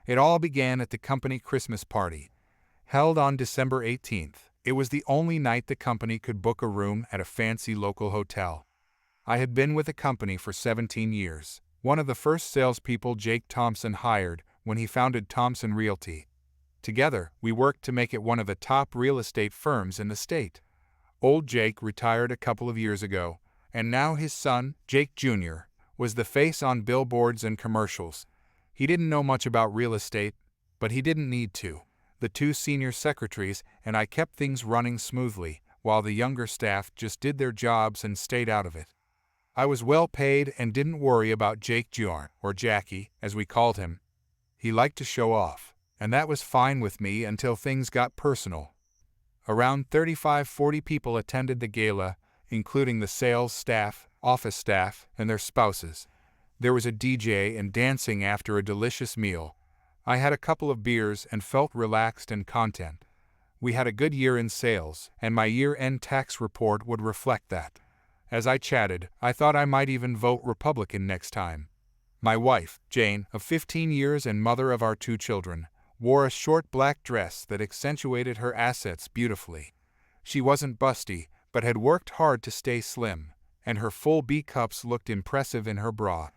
It all began at the company Christmas party, held on December 18th. It was the only night the company could book a room at a fancy local hotel. I had been with the company for 17 years, one of the first salespeople Jake Thompson hired when he founded Thompson Realty. Together, we worked to make it one of the top real estate firms in the state. Old Jake retired a couple of years ago, and now his son, Jake Jr., was the face on billboards and commercials. He didn't know much about real estate, but he didn't need to. The two senior secretaries and I kept things running smoothly, while the younger staff just did their jobs and stayed out of it. I was well paid and didn't worry about Jake Jr., or Jackie, as we called him. He liked to show off, and that was fine with me until things got personal. Around 35-40 people attended the gala, including the sales staff, office staff, and their spouses. There was a DJ and dancing after a delicious meal. I had a couple of beers and felt relaxed and content. We had a good year in sales, and my year-end tax report would reflect that. As I chatted, I thought I might even vote Republican next time. My wife, Jane, of 15 years and mother of our 2 children, wore a short black dress that accentuated her assets beautifully. She wasn't busty, but had worked hard to stay slim, and her full B-cups looked impressive in her bra.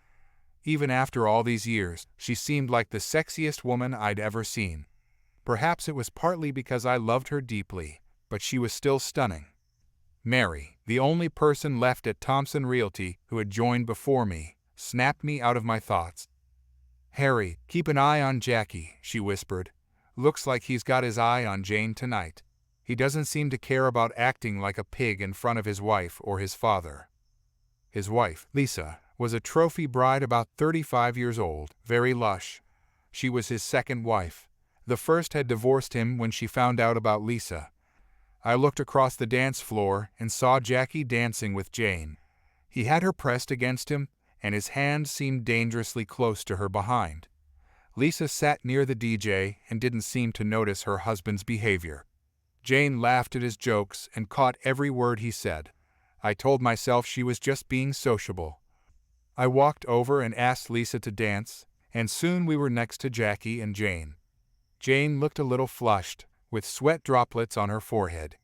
Even after all these years, she seemed like the sexiest woman I'd ever seen. Perhaps it was partly because I loved her deeply, but she was still stunning. Mary, the only person left at Thompson Realty who had joined before me, snapped me out of my thoughts. "Harry, keep an eye on Jackie," she whispered. "Looks like he's got his eye on Jane tonight. He doesn't seem to care about acting like a pig in front of his wife or his father." His wife, Lisa, was a trophy bride about 35 years old, very lush. She was his second wife. The first had divorced him when she found out about Lisa. I looked across the dance floor and saw Jackie dancing with Jane. He had her pressed against him, and his hand seemed dangerously close to her behind. Lisa sat near the DJ and didn't seem to notice her husband's behavior. Jane laughed at his jokes and caught every word he said. I told myself she was just being sociable. I walked over and asked Lisa to dance, and soon we were next to Jackie and Jane. Jane looked a little flushed, with sweat droplets on her forehead.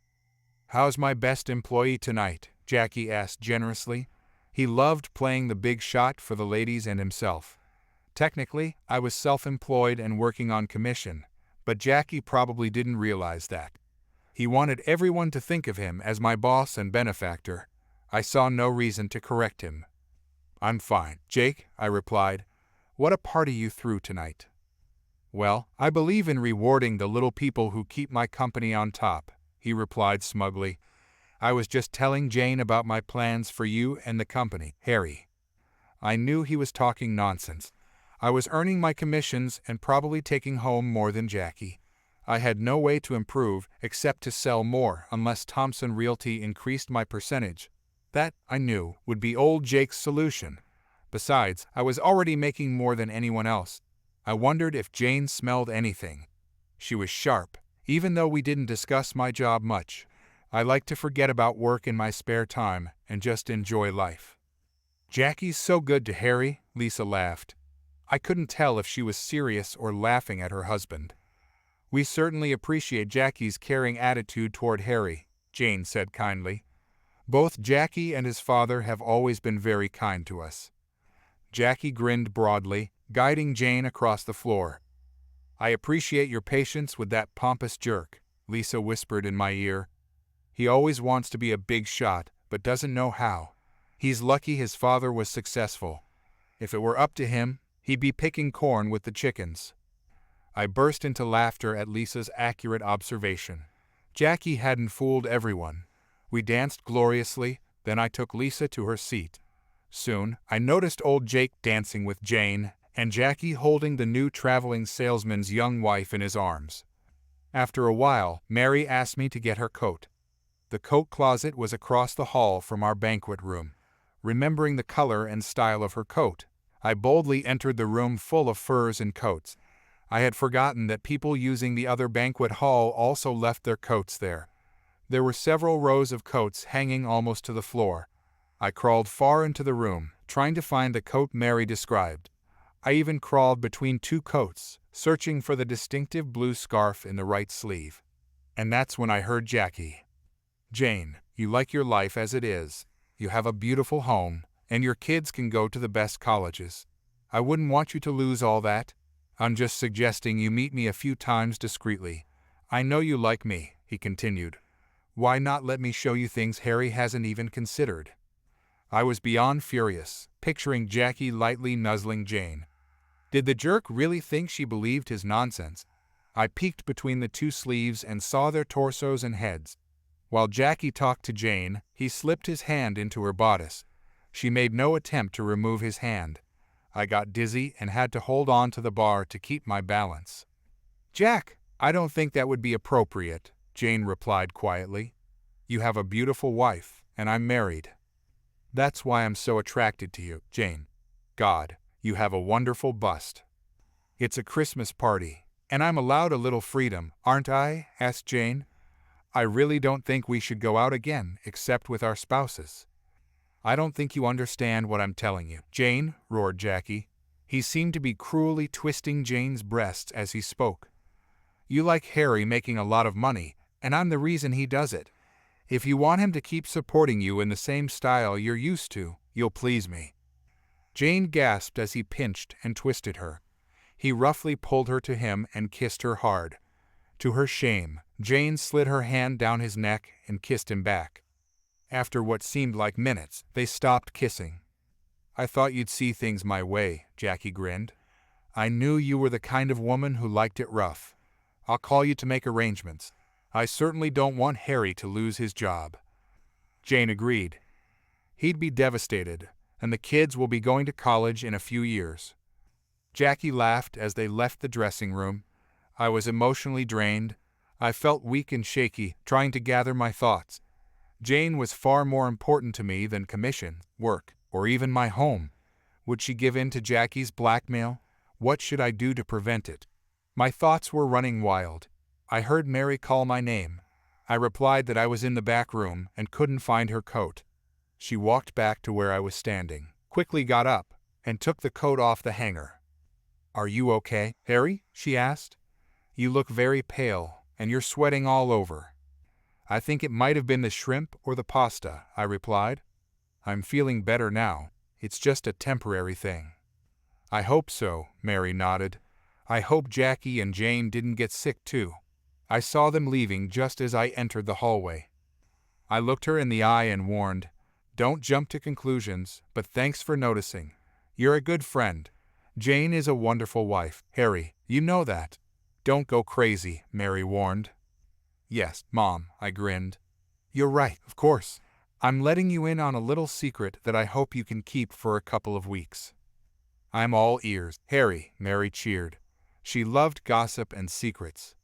"How's my best employee tonight?" Jackie asked generously. He loved playing the big shot for the ladies and himself. Technically, I was self-employed and working on commission, but Jackie probably didn't realize that. He wanted everyone to think of him as my boss and benefactor. I saw no reason to correct him. "I'm fine, Jake," I replied. "What a party you threw tonight." "Well, I believe in rewarding the little people who keep my company on top," he replied smugly. "I was just telling Jane about my plans for you and the company, Harry." I knew he was talking nonsense. I was earning my commissions and probably taking home more than Jackie. I had no way to improve except to sell more unless Thompson Realty increased my percentage. That, I knew, would be old Jake's solution. Besides, I was already making more than anyone else. I wondered if Jane smelled anything. She was sharp, even though we didn't discuss my job much. I like to forget about work in my spare time and just enjoy life. "Jackie's so good to Harry," Lisa laughed. I couldn't tell if she was serious or laughing at her husband. "We certainly appreciate Jackie's caring attitude toward Harry," Jane said kindly. "Both Jackie and his father have always been very kind to us." Jackie grinned broadly, guiding Jane across the floor. "I appreciate your patience with that pompous jerk," Lisa whispered in my ear. "He always wants to be a big shot, but doesn't know how. He's lucky his father was successful. If it were up to him, he'd be picking corn with the chickens." I burst into laughter at Lisa's accurate observation. Jackie hadn't fooled everyone. We danced gloriously, then I took Lisa to her seat. Soon, I noticed old Jake dancing with Jane, and Jackie holding the new traveling salesman's young wife in his arms. After a while, Mary asked me to get her coat. The coat closet was across the hall from our banquet room. Remembering the color and style of her coat, I boldly entered the room full of furs and coats. I had forgotten that people using the other banquet hall also left their coats there. There were several rows of coats hanging almost to the floor. I crawled far into the room, trying to find the coat Mary described. I even crawled between two coats, searching for the distinctive blue scarf in the right sleeve. And that's when I heard Jackie. "Jane, you like your life as it is. You have a beautiful home, and your kids can go to the best colleges. I wouldn't want you to lose all that. I'm just suggesting you meet me a few times discreetly. I know you like me," he continued. "Why not let me show you things Harry hasn't even considered?" I was beyond furious, picturing Jackie lightly nuzzling Jane. Did the jerk really think she believed his nonsense? I peeked between the two sleeves and saw their torsos and heads. While Jackie talked to Jane, he slipped his hand into her bodice. She made no attempt to remove his hand. I got dizzy and had to hold on to the bar to keep my balance. "Jack, I don't think that would be appropriate," Jane replied quietly. "You have a beautiful wife, and I'm married. That's why I'm so attracted to you, Jane. God, you have a wonderful bust." "It's a Christmas party, and I'm allowed a little freedom, aren't I?" asked Jane. "I really don't think we should go out again, except with our spouses." "I don't think you understand what I'm telling you, Jane," roared Jackie. He seemed to be cruelly twisting Jane's breasts as he spoke. "You like Harry making a lot of money, and I'm the reason he does it. If you want him to keep supporting you in the same style you're used to, you'll please me." Jane gasped as he pinched and twisted her. He roughly pulled her to him and kissed her hard. To her shame, Jane slid her hand down his neck and kissed him back. After what seemed like minutes, they stopped kissing. "I thought you'd see things my way," Jackie grinned. "I knew you were the kind of woman who liked it rough. I'll call you to make arrangements. I certainly don't want Harry to lose his job." Jane agreed. "He'd be devastated, and the kids will be going to college in a few years." Jackie laughed as they left the dressing room. I was emotionally drained. I felt weak and shaky, trying to gather my thoughts. Jane was far more important to me than commission, work, or even my home. Would she give in to Jackie's blackmail? What should I do to prevent it? My thoughts were running wild. I heard Mary call my name. I replied that I was in the back room and couldn't find her coat. She walked back to where I was standing, quickly got up, and took the coat off the hanger. "Are you okay, Harry?" she asked. "You look very pale, and you're sweating all over." "I think it might have been the shrimp or the pasta," I replied. "I'm feeling better now. It's just a temporary thing." "I hope so," Mary nodded. "I hope Jackie and Jane didn't get sick too." I saw them leaving just as I entered the hallway. I looked her in the eye and warned, "Don't jump to conclusions, but thanks for noticing. You're a good friend. Jane is a wonderful wife, Harry, you know that." "Don't go crazy," Mary warned. "Yes, Mom," I grinned. "You're right, of course. I'm letting you in on a little secret that I hope you can keep for a couple of weeks." "I'm all ears, Harry," Mary cheered. She loved gossip and secrets.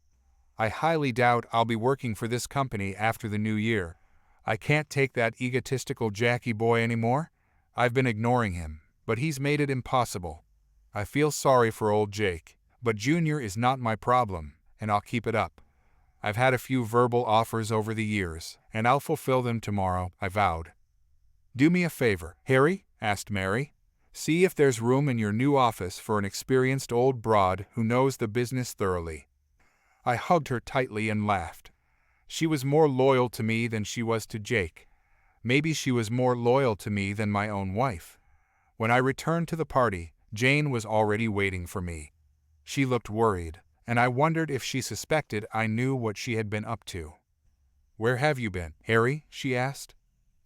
"I highly doubt I'll be working for this company after the new year. I can't take that egotistical Jackie boy anymore. I've been ignoring him, but he's made it impossible. I feel sorry for old Jake, but Junior is not my problem, and I'll keep it up. I've had a few verbal offers over the years, and I'll fulfill them tomorrow," I vowed. "Do me a favor, Harry," asked Mary. "See if there's room in your new office for an experienced old broad who knows the business thoroughly." I hugged her tightly and laughed. She was more loyal to me than she was to Jake. Maybe she was more loyal to me than my own wife. When I returned to the party, Jane was already waiting for me. She looked worried, and I wondered if she suspected I knew what she had been up to. "Where have you been, Harry?" she asked.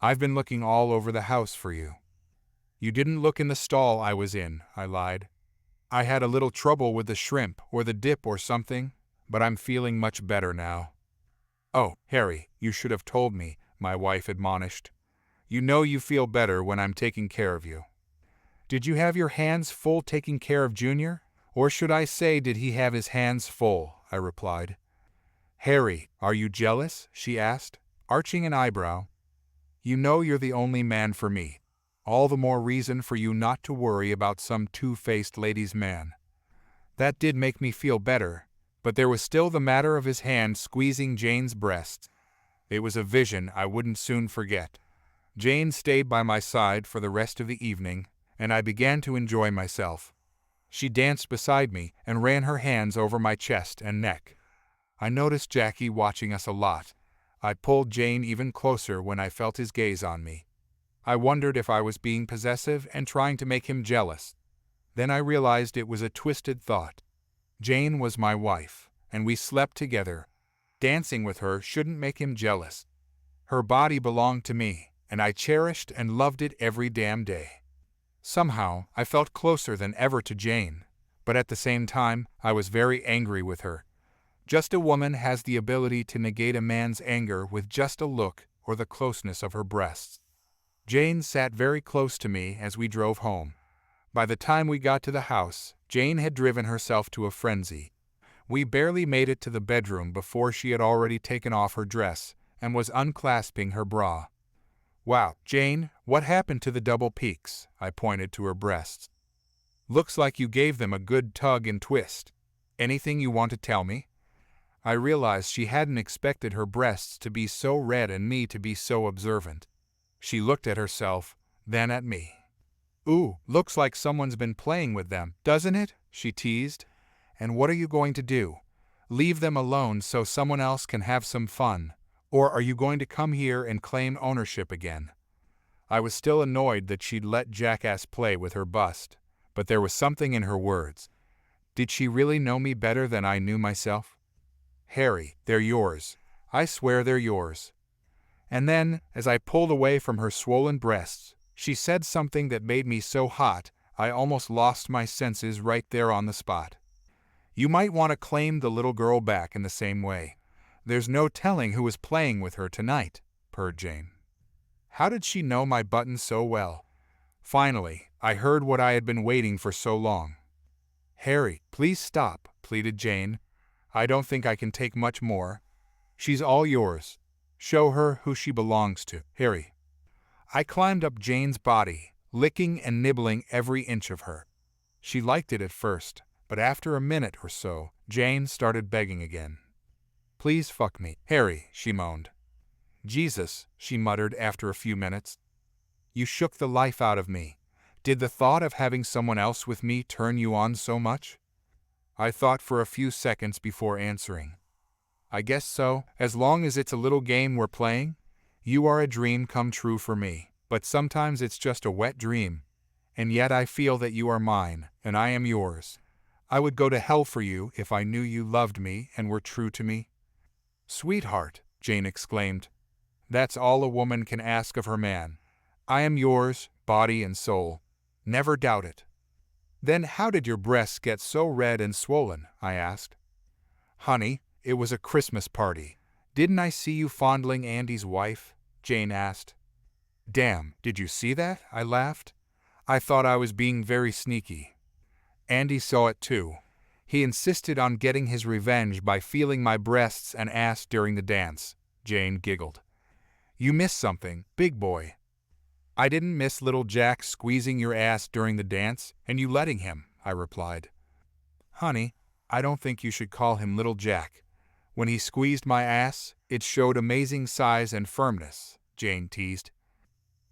"I've been looking all over the house for you." "You didn't look in the stall I was in," I lied. "I had a little trouble with the shrimp or the dip or something, but I'm feeling much better now." "Oh, Harry, you should have told me," my wife admonished. "You know you feel better when I'm taking care of you." "Did you have your hands full taking care of Junior? Or should I say, did he have his hands full?" I replied. "Harry, are you jealous?" she asked, arching an eyebrow. "You know you're the only man for me. All the more reason for you not to worry about some two-faced ladies' man." That did make me feel better, but there was still the matter of his hand squeezing Jane's breast. It was a vision I wouldn't soon forget. Jane stayed by my side for the rest of the evening, and I began to enjoy myself. She danced beside me and ran her hands over my chest and neck. I noticed Jackie watching us a lot. I pulled Jane even closer when I felt his gaze on me. I wondered if I was being possessive and trying to make him jealous. Then I realized it was a twisted thought. Jane was my wife, and we slept together. Dancing with her shouldn't make him jealous. Her body belonged to me, and I cherished and loved it every damn day. Somehow, I felt closer than ever to Jane, but at the same time, I was very angry with her. Just a woman has the ability to negate a man's anger with just a look or the closeness of her breasts. Jane sat very close to me as we drove home. By the time we got to the house, Jane had driven herself to a frenzy. We barely made it to the bedroom before she had already taken off her dress and was unclasping her bra. "Wow, Jane, what happened to the double peaks?" I pointed to her breasts. "Looks like you gave them a good tug and twist. Anything you want to tell me?" I realized she hadn't expected her breasts to be so red and me to be so observant. She looked at herself, then at me. "Ooh, looks like someone's been playing with them, doesn't it?" she teased. "And what are you going to do? Leave them alone so someone else can have some fun? Or are you going to come here and claim ownership again?" I was still annoyed that she'd let Jackass play with her bust, but there was something in her words. Did she really know me better than I knew myself? "Harry, they're yours. I swear they're yours." And then, as I pulled away from her swollen breasts, she said something that made me so hot I almost lost my senses right there on the spot. "You might want to claim the little girl back in the same way. There's no telling who was playing with her tonight," purred Jane. How did she know my buttons so well? Finally, I heard what I had been waiting for so long. "Harry, please stop," pleaded Jane. "I don't think I can take much more. She's all yours. Show her who she belongs to, Harry." I climbed up Jane's body, licking and nibbling every inch of her. She liked it at first, but after a minute or so, Jane started begging again. "Please fuck me, Harry," she moaned. "Jesus," she muttered after a few minutes. "You shook the life out of me. Did the thought of having someone else with me turn you on so much?" I thought for a few seconds before answering. "I guess so, as long as it's a little game we're playing. You are a dream come true for me, but sometimes it's just a wet dream. And yet I feel that you are mine, and I am yours. I would go to hell for you if I knew you loved me and were true to me." "Sweetheart," Jane exclaimed, "that's all a woman can ask of her man. I am yours, body and soul. Never doubt it." "Then how did your breasts get so red and swollen?" I asked. "Honey, it was a Christmas party. Didn't I see you fondling Andy's wife?" Jane asked. "Damn, did you see that?" I laughed. "I thought I was being very sneaky." "Andy saw it too. He insisted on getting his revenge by feeling my breasts and ass during the dance," Jane giggled. "You missed something, big boy." "I didn't miss little Jack squeezing your ass during the dance and you letting him," I replied. "Honey, I don't think you should call him little Jack. When he squeezed my ass, it showed amazing size and firmness," Jane teased.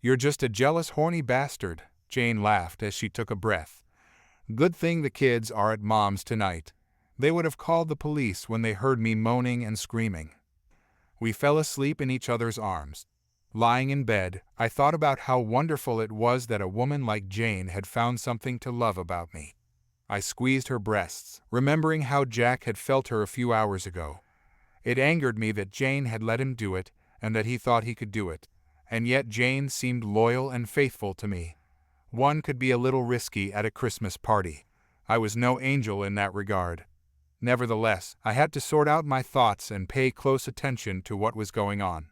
"You're just a jealous, horny bastard," Jane laughed as she took a breath. "Good thing the kids are at Mom's tonight. They would have called the police when they heard me moaning and screaming." We fell asleep in each other's arms. Lying in bed, I thought about how wonderful it was that a woman like Jane had found something to love about me. I squeezed her breasts, remembering how Jack had felt her a few hours ago. It angered me that Jane had let him do it and that he thought he could do it, and yet Jane seemed loyal and faithful to me. One could be a little risky at a Christmas party. I was no angel in that regard. Nevertheless, I had to sort out my thoughts and pay close attention to what was going on.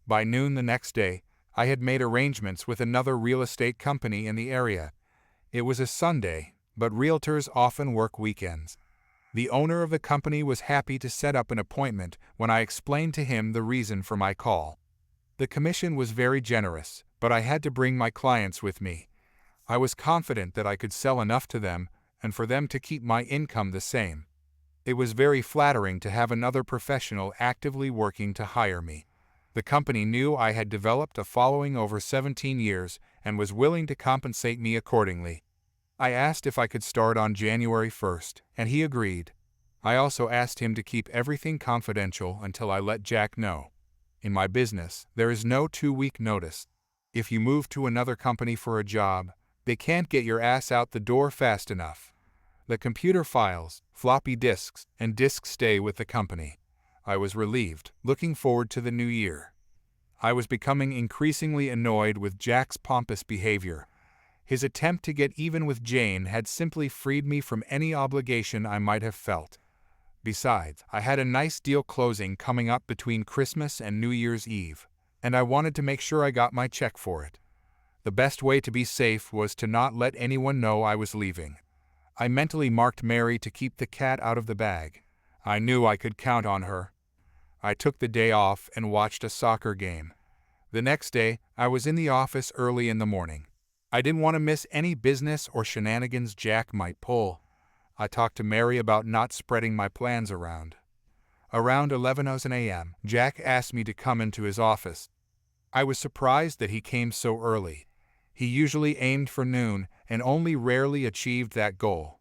By noon the next day, I had made arrangements with another real estate company in the area. It was a Sunday, but realtors often work weekends. The owner of the company was happy to set up an appointment when I explained to him the reason for my call. The commission was very generous, but I had to bring my clients with me. I was confident that I could sell enough to them and for them to keep my income the same. It was very flattering to have another professional actively working to hire me. The company knew I had developed a following over 17 years and was willing to compensate me accordingly. I asked if I could start on January 1st, and he agreed. I also asked him to keep everything confidential until I let Jack know. In my business, there is no 2-week notice. If you move to another company for a job, they can't get your ass out the door fast enough. The computer files, floppy disks, and disks stay with the company. I was relieved, looking forward to the new year. I was becoming increasingly annoyed with Jack's pompous behavior. His attempt to get even with Jane had simply freed me from any obligation I might have felt. Besides, I had a nice deal closing coming up between Christmas and New Year's Eve, and I wanted to make sure I got my check for it. The best way to be safe was to not let anyone know I was leaving. I mentally marked Mary to keep the cat out of the bag. I knew I could count on her. I took the day off and watched a soccer game. The next day, I was in the office early in the morning. I didn't want to miss any business or shenanigans Jack might pull. I talked to Mary about not spreading my plans around. Around 11:00 a.m., Jack asked me to come into his office. I was surprised that he came so early. He usually aimed for noon and only rarely achieved that goal.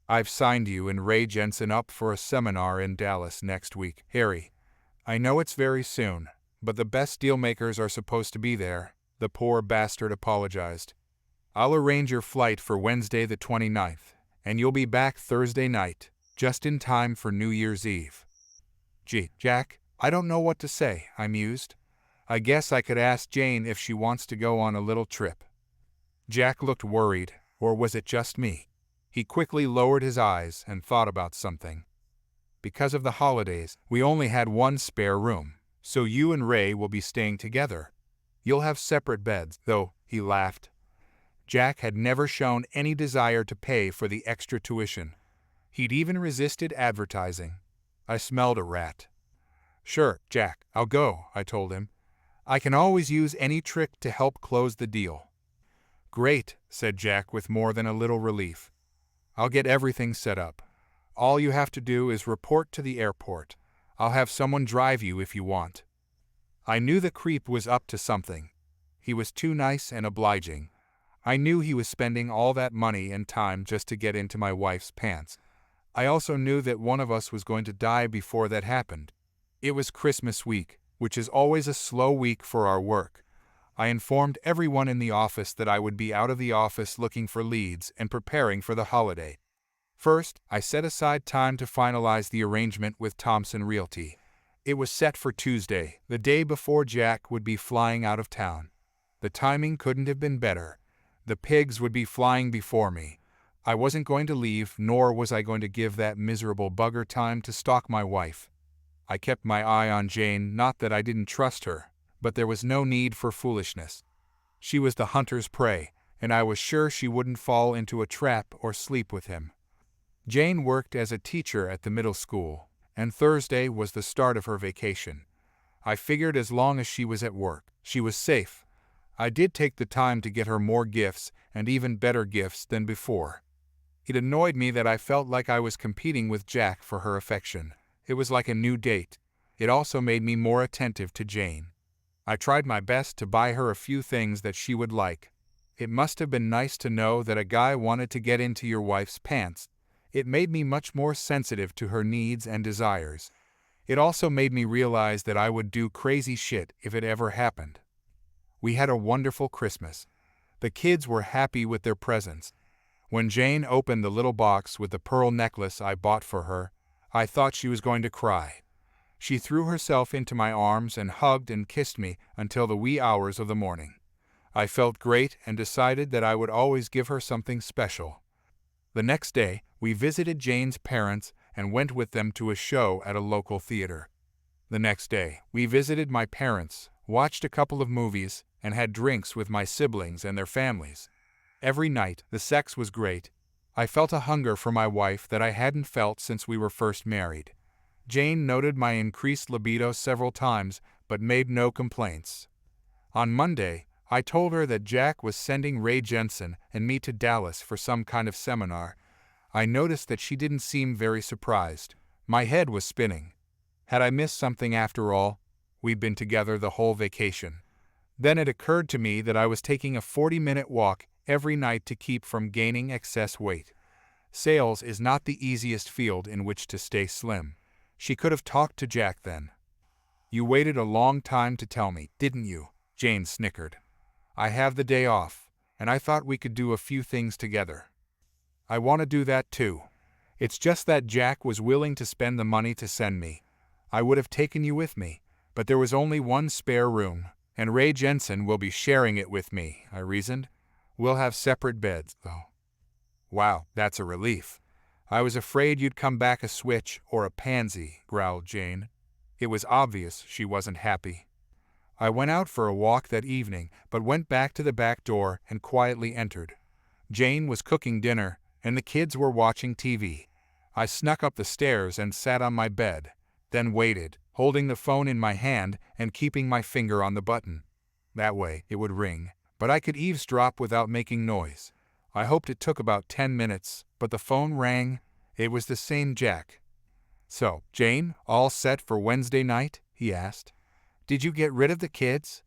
I've signed you and Ray Jensen up for a seminar in Dallas next week, Harry. I know it's very soon, but the best dealmakers are supposed to be there, the poor bastard apologized. I'll arrange your flight for Wednesday the 29th, and you'll be back Thursday night, just in time for New Year's Eve. Gee, Jack, I don't know what to say, I mused. I guess I could ask Jane if she wants to go on a little trip. Jack looked worried, or was it just me? He quickly lowered his eyes and thought about something. Because of the holidays, we only had one spare room, so you and Ray will be staying together. You'll have separate beds, though, he laughed. Jack had never shown any desire to pay for the extra tuition. He'd even resisted advertising. I smelled a rat. Sure, Jack, I'll go, I told him. I can always use any trick to help close the deal. Great, said Jack with more than a little relief. I'll get everything set up. All you have to do is report to the airport. I'll have someone drive you if you want. I knew the creep was up to something. He was too nice and obliging. I knew he was spending all that money and time just to get into my wife's pants. I also knew that one of us was going to die before that happened. It was Christmas week, which is always a slow week for our work. I informed everyone in the office that I would be out of the office looking for leads and preparing for the holiday. First, I set aside time to finalize the arrangement with Thompson Realty. It was set for Tuesday, the day before Jack would be flying out of town. The timing couldn't have been better. The pigs would be flying before me. I wasn't going to leave, nor was I going to give that miserable bugger time to stalk my wife. I kept my eye on Jane, not that I didn't trust her, but there was no need for foolishness. She was the hunter's prey, and I was sure she wouldn't fall into a trap or sleep with him. Jane worked as a teacher at the middle school, and Thursday was the start of her vacation. I figured as long as she was at work, she was safe. I did take the time to get her more gifts and even better gifts than before. It annoyed me that I felt like I was competing with Jack for her affection. It was like a new date. It also made me more attentive to Jane. I tried my best to buy her a few things that she would like. It must have been nice to know that a guy wanted to get into your wife's pants. It made me much more sensitive to her needs and desires. It also made me realize that I would do crazy shit if it ever happened. We had a wonderful Christmas. The kids were happy with their presents. When Jane opened the little box with the pearl necklace I bought for her, I thought she was going to cry. She threw herself into my arms and hugged and kissed me until the wee hours of the morning. I felt great and decided that I would always give her something special. The next day, we visited Jane's parents and went with them to a show at a local theater. The next day, we visited my parents, watched a couple of movies, and had drinks with my siblings and their families. Every night, the sex was great. I felt a hunger for my wife that I hadn't felt since we were first married. Jane noted my increased libido several times, but made no complaints. On Monday, I told her that Jack was sending Ray Jensen and me to Dallas for some kind of seminar. I noticed that she didn't seem very surprised. My head was spinning. Had I missed something after all? We'd been together the whole vacation. Then it occurred to me that I was taking a 40-minute walk every night to keep from gaining excess weight. Sales is not the easiest field in which to stay slim. She could have talked to Jack then. You waited a long time to tell me, didn't you? Jane snickered. I have the day off, and I thought we could do a few things together. I want to do that too. It's just that Jack was willing to spend the money to send me. I would have taken you with me, but there was only one spare room, and Ray Jensen will be sharing it with me, I reasoned. We'll have separate beds, though. Wow, that's a relief. I was afraid you'd come back a switch or a pansy, growled Jane. It was obvious she wasn't happy. I went out for a walk that evening, but went back to the back door and quietly entered. Jane was cooking dinner, and the kids were watching TV. I snuck up the stairs and sat on my bed, then waited, holding the phone in my hand and keeping my finger on the button. That way it would ring, but I could eavesdrop without making noise. I hoped it took about 10 minutes, but the phone rang. It was the same Jack. So, Jane, all set for Wednesday night? He asked. Did you get rid of the kids?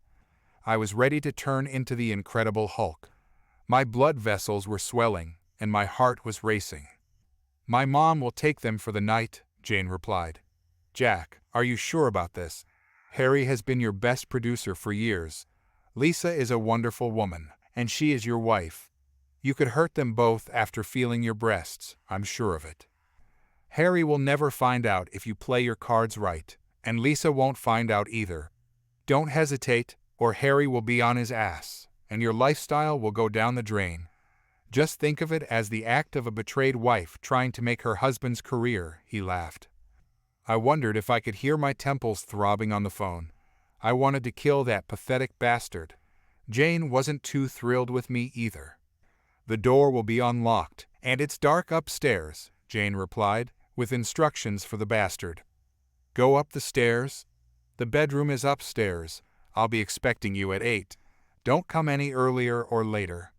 I was ready to turn into the Incredible Hulk. My blood vessels were swelling, and my heart was racing. My mom will take them for the night, Jane replied. Jack, are you sure about this? Harry has been your best producer for years. Lisa is a wonderful woman, and she is your wife. You could hurt them both after feeling your breasts, I'm sure of it. Harry will never find out if you play your cards right, and Lisa won't find out either. Don't hesitate, or Harry will be on his ass, and your lifestyle will go down the drain. Just think of it as the act of a betrayed wife trying to make her husband's career, he laughed. I wondered if I could hear my temples throbbing on the phone. I wanted to kill that pathetic bastard. Jane wasn't too thrilled with me either. The door will be unlocked, and it's dark upstairs, Jane replied, with instructions for the bastard. Go up the stairs. The bedroom is upstairs. I'll be expecting you at 8. Don't come any earlier or later.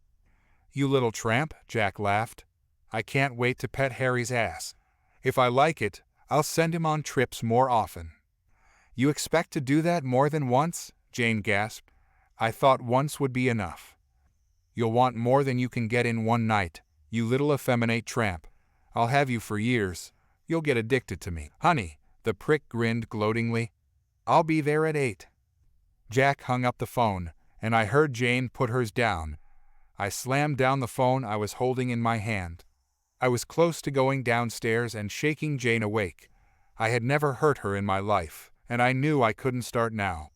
You little tramp, Jack laughed. I can't wait to pet Harry's ass. If I like it, I'll send him on trips more often. You expect to do that more than once? Jane gasped. I thought once would be enough. You'll want more than you can get in one night, you little effeminate tramp. I'll have you for years. You'll get addicted to me. Honey, the prick grinned gloatingly. I'll be there at 8. Jack hung up the phone, and I heard Jane put hers down. I slammed down the phone I was holding in my hand. I was close to going downstairs and shaking Jane awake. I had never hurt her in my life, and I knew I couldn't start now.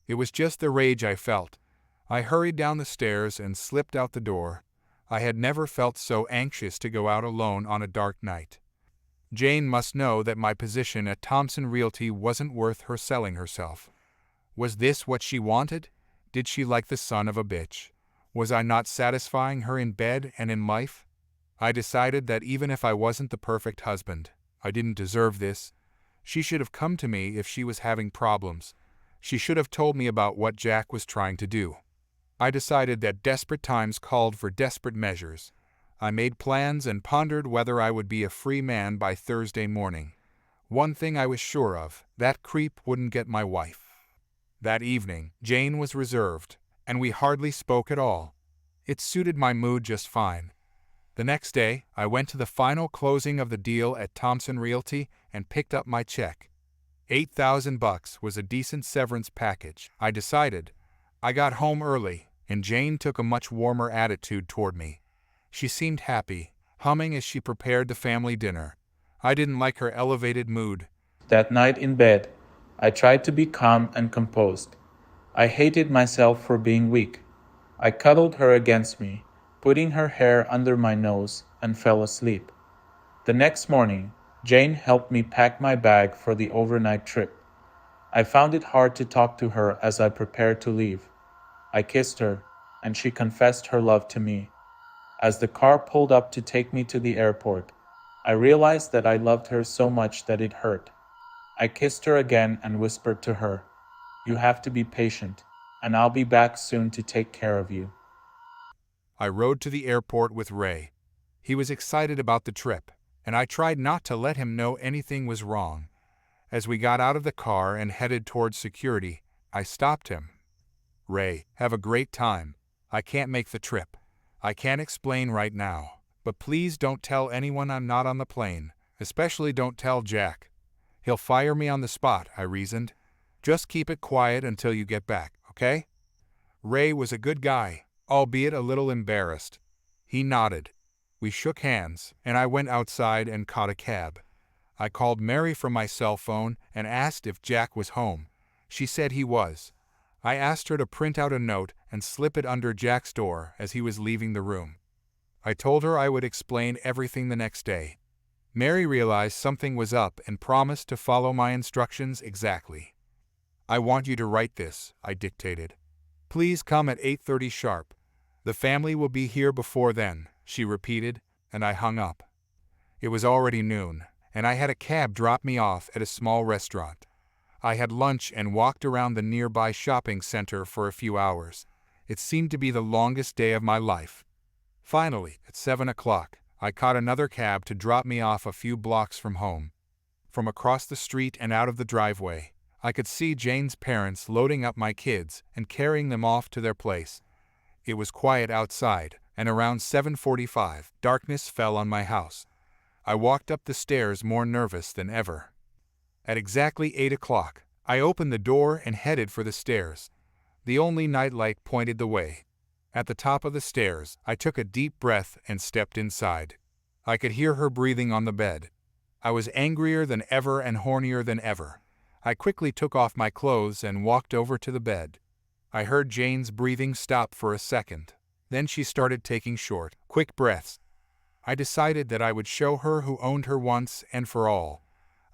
It was just the rage I felt. I hurried down the stairs and slipped out the door. I had never felt so anxious to go out alone on a dark night. Jane must know that my position at Thompson Realty wasn't worth her selling herself. Was this what she wanted? Did she like the son of a bitch? Was I not satisfying her in bed and in life? I decided that even if I wasn't the perfect husband, I didn't deserve this. She should have come to me if she was having problems. She should have told me about what Jack was trying to do. I decided that desperate times called for desperate measures. I made plans and pondered whether I would be a free man by Thursday morning. One thing I was sure of, that creep wouldn't get my wife. That evening, Jane was reserved, and we hardly spoke at all. It suited my mood just fine. The next day, I went to the final closing of the deal at Thompson Realty and picked up my check. $8,000 was a decent severance package, I decided. I got home early, and Jane took a much warmer attitude toward me. She seemed happy, humming as she prepared the family dinner. I didn't like her elevated mood. That night in bed, I tried to be calm and composed. I hated myself for being weak. I cuddled her against me, putting her hair under my nose, and fell asleep. The next morning, Jane helped me pack my bag for the overnight trip. I found it hard to talk to her as I prepared to leave. I kissed her, and she confessed her love to me. As the car pulled up to take me to the airport, I realized that I loved her so much that it hurt. I kissed her again and whispered to her, "You have to be patient, and I'll be back soon to take care of you." I rode to the airport with Ray. He was excited about the trip, and I tried not to let him know anything was wrong. As we got out of the car and headed towards security, I stopped him. Ray, have a great time. I can't make the trip. I can't explain right now, but please don't tell anyone I'm not on the plane, especially don't tell Jack. He'll fire me on the spot, I reasoned. Just keep it quiet until you get back, okay? Ray was a good guy, albeit a little embarrassed. He nodded. We shook hands, and I went outside and caught a cab. I called Mary from my cell phone and asked if Jack was home. She said he was. I asked her to print out a note and slip it under Jack's door as he was leaving the room. I told her I would explain everything the next day. Mary realized something was up and promised to follow my instructions exactly. I want you to write this, I dictated. Please come at 8:30 sharp. The family will be here before then, she repeated, and I hung up. It was already noon, and I had a cab drop me off at a small restaurant. I had lunch and walked around the nearby shopping center for a few hours. It seemed to be the longest day of my life. Finally, at 7 o'clock, I caught another cab to drop me off a few blocks from home. From across the street and out of the driveway, I could see Jane's parents loading up my kids and carrying them off to their place. It was quiet outside, and around 7:45, darkness fell on my house. I walked up the stairs more nervous than ever. At exactly 8 o'clock, I opened the door and headed for the stairs. The only nightlight pointed the way. At the top of the stairs, I took a deep breath and stepped inside. I could hear her breathing on the bed. I was angrier than ever and hornier than ever. I quickly took off my clothes and walked over to the bed. I heard Jane's breathing stop for a second. Then she started taking short, quick breaths. I decided that I would show her who owned her once and for all.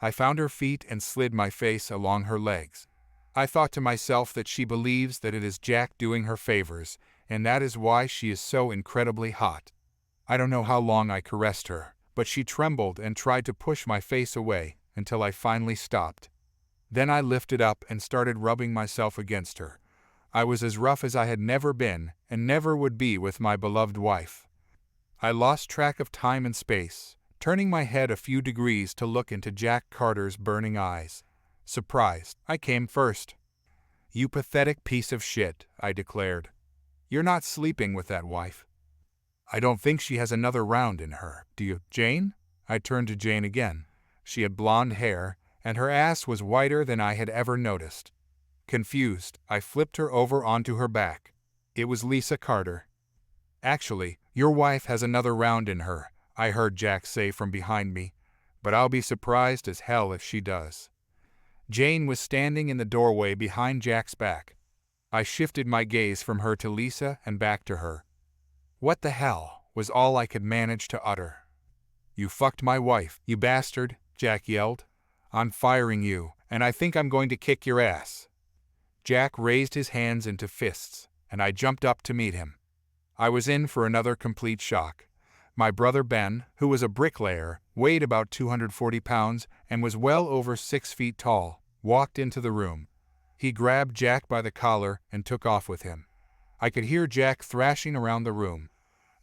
I found her feet and slid my face along her legs. I thought to myself that she believes that it is Jack doing her favors, and that is why she is so incredibly hot. I don't know how long I caressed her, but she trembled and tried to push my face away until I finally stopped. Then I lifted up and started rubbing myself against her. I was as rough as I had never been and never would be with my beloved wife. I lost track of time and space, turning my head a few degrees to look into Jack Carter's burning eyes. Surprised, I came first. "You pathetic piece of shit," I declared. "You're not sleeping with that wife. I don't think she has another round in her, do you, Jane?" I turned to Jane again. She had blonde hair, and her ass was whiter than I had ever noticed. Confused, I flipped her over onto her back. It was Lisa Carter. "Actually, your wife has another round in her," I heard Jack say from behind me, "but I'll be surprised as hell if she does." Jane was standing in the doorway behind Jack's back. I shifted my gaze from her to Lisa and back to her. "What the hell?" was all I could manage to utter. "You fucked my wife, you bastard," Jack yelled. "I'm firing you, and I think I'm going to kick your ass." Jack raised his hands into fists, and I jumped up to meet him. I was in for another complete shock. My brother Ben, who was a bricklayer, weighed about 240 pounds and was well over 6 feet tall, walked into the room. He grabbed Jack by the collar and took off with him. I could hear Jack thrashing around the room.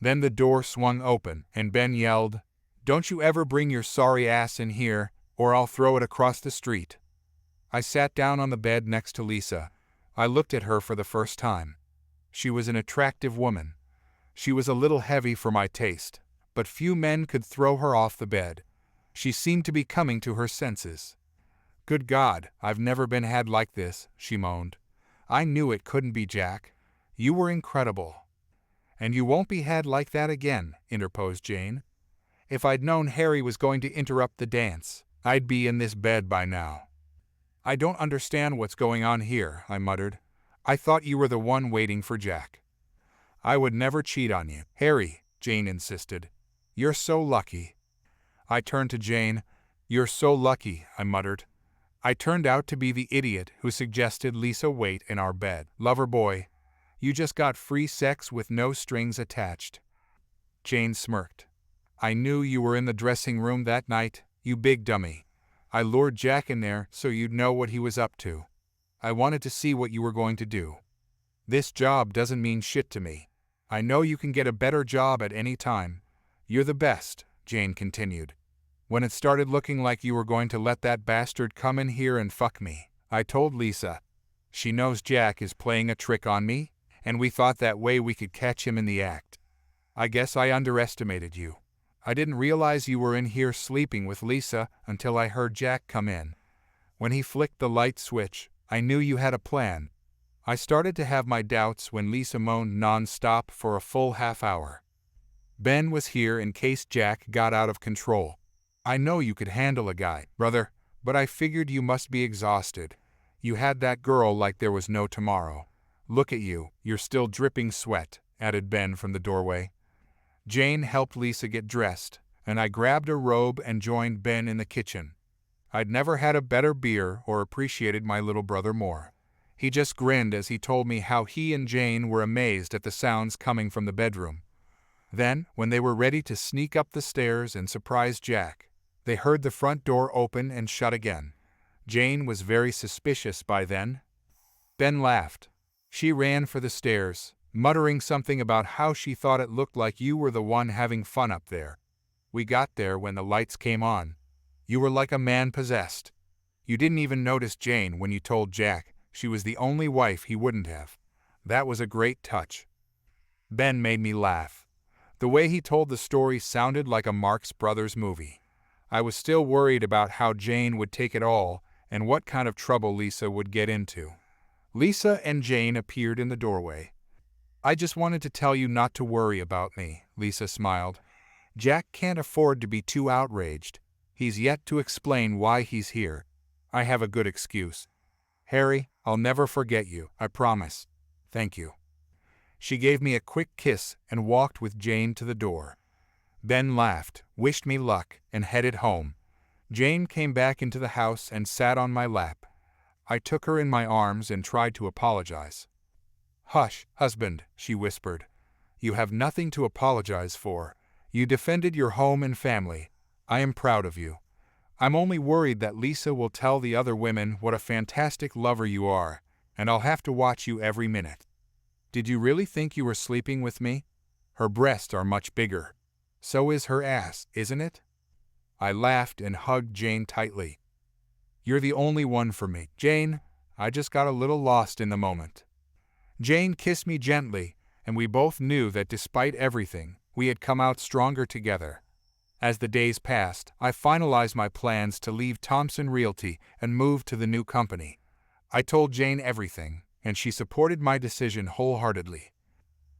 Then the door swung open, and Ben yelled, "Don't you ever bring your sorry ass in here, or I'll throw it across the street." I sat down on the bed next to Lisa. I looked at her for the first time. She was an attractive woman. She was a little heavy for my taste, but few men could throw her off the bed. She seemed to be coming to her senses. "Good God, I've never been had like this," she moaned. "I knew it couldn't be Jack. You were incredible." "And you won't be had like that again," interposed Jane. "If I'd known Harry was going to interrupt the dance, I'd be in this bed by now." "I don't understand what's going on here," I muttered. "I thought you were the one waiting for Jack." "I would never cheat on you, Harry," Jane insisted. "You're so lucky." I turned to Jane. "You're so lucky," I muttered. I turned out to be the idiot who suggested Lisa wait in our bed. "Lover boy, you just got free sex with no strings attached." Jane smirked. "I knew you were in the dressing room that night, you big dummy. I lured Jack in there so you'd know what he was up to. I wanted to see what you were going to do. This job doesn't mean shit to me. I know you can get a better job at any time. You're the best," Jane continued. "When it started looking like you were going to let that bastard come in here and fuck me, I told Lisa. She knows Jack is playing a trick on me, and we thought that way we could catch him in the act. I guess I underestimated you. I didn't realize you were in here sleeping with Lisa until I heard Jack come in. When he flicked the light switch, I knew you had a plan. I started to have my doubts when Lisa moaned non-stop for a full half hour. Ben was here in case Jack got out of control. I know you could handle a guy, brother, but I figured you must be exhausted. You had that girl like there was no tomorrow. Look at you, you're still dripping sweat, added Ben from the doorway. Jane helped Lisa get dressed, and I grabbed a robe and joined Ben in the kitchen. I'd never had a better beer or appreciated my little brother more. He just grinned as he told me how he and Jane were amazed at the sounds coming from the bedroom. Then, when they were ready to sneak up the stairs and surprise Jack, they heard the front door open and shut again. Jane was very suspicious by then. Ben laughed. She ran for the stairs, muttering something about how she thought it looked like you were the one having fun up there. We got there when the lights came on. You were like a man possessed. You didn't even notice Jane when you told Jack she was the only wife he wouldn't have. That was a great touch. Ben made me laugh. The way he told the story sounded like a Marx Brothers movie. I was still worried about how Jane would take it all and what kind of trouble Lisa would get into. Lisa and Jane appeared in the doorway. I just wanted to tell you not to worry about me, Lisa smiled. Jack can't afford to be too outraged. He's yet to explain why he's here. I have a good excuse. Harry, I'll never forget you, I promise. Thank you. She gave me a quick kiss and walked with Jane to the door. Ben laughed, wished me luck, and headed home. Jane came back into the house and sat on my lap. I took her in my arms and tried to apologize. Hush, husband, she whispered. You have nothing to apologize for. You defended your home and family. I am proud of you. I'm only worried that Lisa will tell the other women what a fantastic lover you are, and I'll have to watch you every minute. Did you really think you were sleeping with me? Her breasts are much bigger. So is her ass, isn't it? I laughed and hugged Jane tightly. You're the only one for me, Jane. I just got a little lost in the moment. Jane kissed me gently, and we both knew that despite everything, we had come out stronger together. As the days passed, I finalized my plans to leave Thompson Realty and move to the new company. I told Jane everything, and she supported my decision wholeheartedly.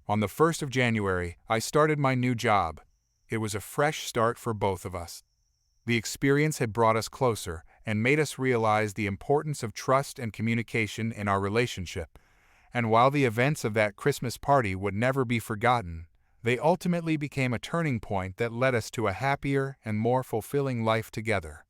On the 1st of January, I started my new job. It was a fresh start for both of us. The experience had brought us closer and made us realize the importance of trust and communication in our relationship. And while the events of that Christmas party would never be forgotten, they ultimately became a turning point that led us to a happier and more fulfilling life together.